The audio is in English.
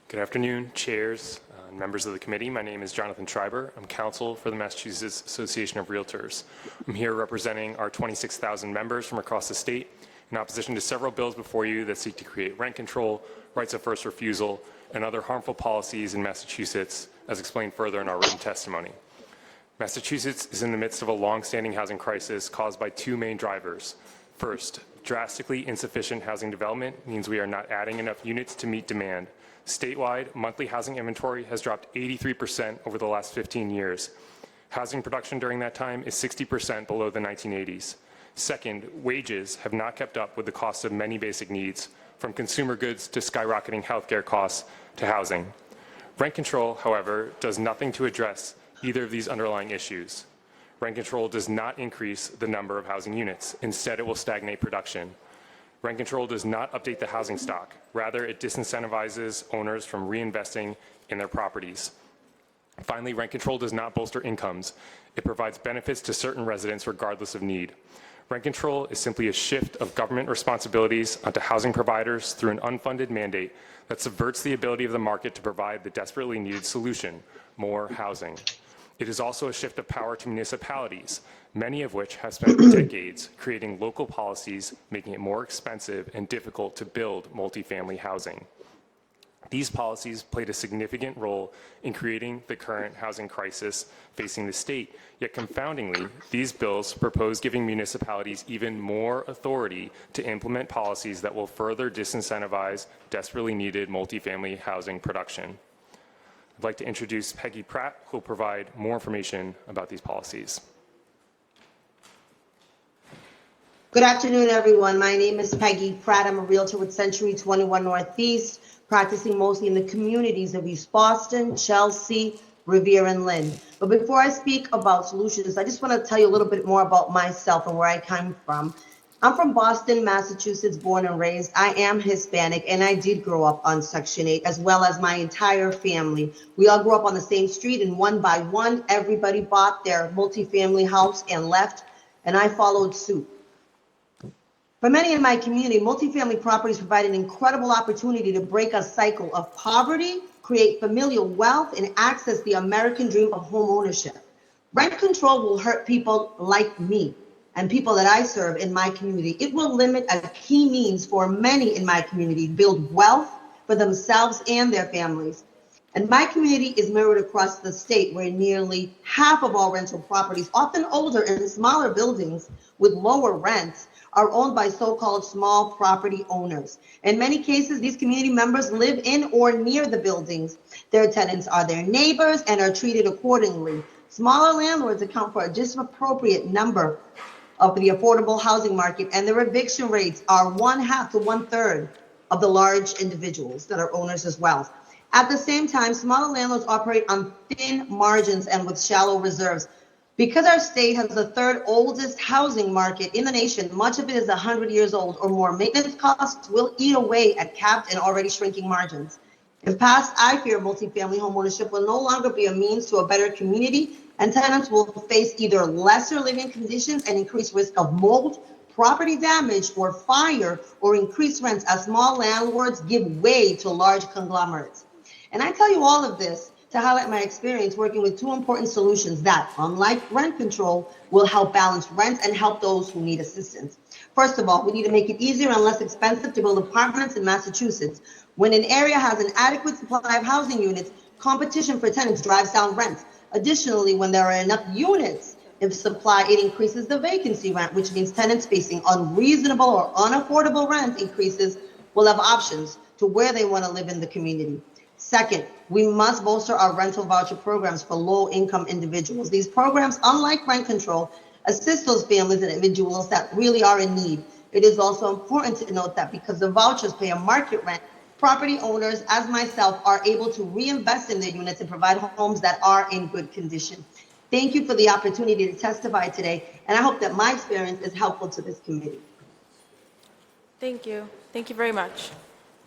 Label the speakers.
Speaker 1: Good afternoon, chairs and members of the committee. My name is Jonathan Schreiber. I'm counsel for the Massachusetts Association of Realtors. I'm here representing our 26,000 members from across the state in opposition to several bills before you that seek to create rent control, rights of first refusal, and other harmful policies in Massachusetts, as explained further in our written testimony. Massachusetts is in the midst of a long-standing housing crisis caused by two main drivers. First, drastically insufficient housing development means we are not adding enough units to meet demand. Statewide, monthly housing inventory has dropped 83% over the last 15 years. Housing production during that time is 60% below the 1980s. Second, wages have not kept up with the cost of many basic needs, from consumer goods to skyrocketing healthcare costs to housing. Rent control, however, does nothing to address either of these underlying issues. Rent control does not increase the number of housing units. Instead, it will stagnate production. Rent control does not update the housing stock. Rather, it disincentivizes owners from reinvesting in their properties. Finally, rent control does not bolster incomes. It provides benefits to certain residents regardless of need. Rent control is simply a shift of government responsibilities onto housing providers through an unfunded mandate that subverts the ability of the market to provide the desperately needed solution, more housing. It is also a shift of power to municipalities, many of which have spent decades creating local policies, making it more expensive and difficult to build multifamily housing. These policies played a significant role in creating the current housing crisis facing the state, yet confoundingly, these bills propose giving municipalities even more authority to implement policies that will further disincentivize desperately needed multifamily housing production. I'd like to introduce Peggy Pratt, who will provide more information about these policies.
Speaker 2: Good afternoon, everyone. My name is Peggy Pratt. I'm a realtor with Century 21 Northeast, practicing mostly in the communities of East Boston, Chelsea, Revere, and Lynn. But before I speak about solutions, I just want to tell you a little bit more about myself and where I come from. I'm from Boston, Massachusetts, born and raised. I am Hispanic, and I did grow up on Section 8, as well as my entire family. We all grew up on the same street, and one by one, everybody bought their multifamily house and left, and I followed suit. For many in my community, multifamily properties provide an incredible opportunity to break a cycle of poverty, create familial wealth, and access the American dream of home ownership. Rent control will hurt people like me and people that I serve in my community. It will limit a key means for many in my community to build wealth for themselves and their families. And my community is mirrored across the state, where nearly half of all rental properties, often older and smaller buildings with lower rents, are owned by so-called small property owners. In many cases, these community members live in or near the buildings. Their tenants are their neighbors and are treated accordingly. Smaller landlords account for a disproportionate number of the affordable housing market, and their eviction rates are 1/2 to 1/3 of the large individuals that are owners as well. At the same time, smaller landlords operate on thin margins and with shallow reserves. Because our state has the third oldest housing market in the nation, much of it is 100 years old or more, maintenance costs will eat away at capped and already shrinking margins. If passed, I fear multifamily homeownership will no longer be a means to a better community, and tenants will face either lesser living conditions and increased risk of mold, property damage, or fire, or increased rents as small landlords give way to large conglomerates. And I tell you all of this to highlight my experience working with two important solutions that, unlike rent control, will help balance rents and help those who need assistance. First of all, we need to make it easier and less expensive to build apartments in Massachusetts. When an area has an adequate supply of housing units, competition for tenants drives down rents. Additionally, when there are enough units in supply, it increases the vacancy rent, which means tenants facing unreasonable or unaffordable rent increases will have options to where they want to live in the community. Second, we must bolster our rental voucher programs for low-income individuals. These programs, unlike rent control, assist those families and individuals that really are in need. It is also important to note that because the vouchers pay a market rent, property owners, as myself, are able to reinvest in their units and provide homes that are in good condition. Thank you for the opportunity to testify today, and I hope that my experience is helpful to this committee.
Speaker 3: Thank you. Thank you very much.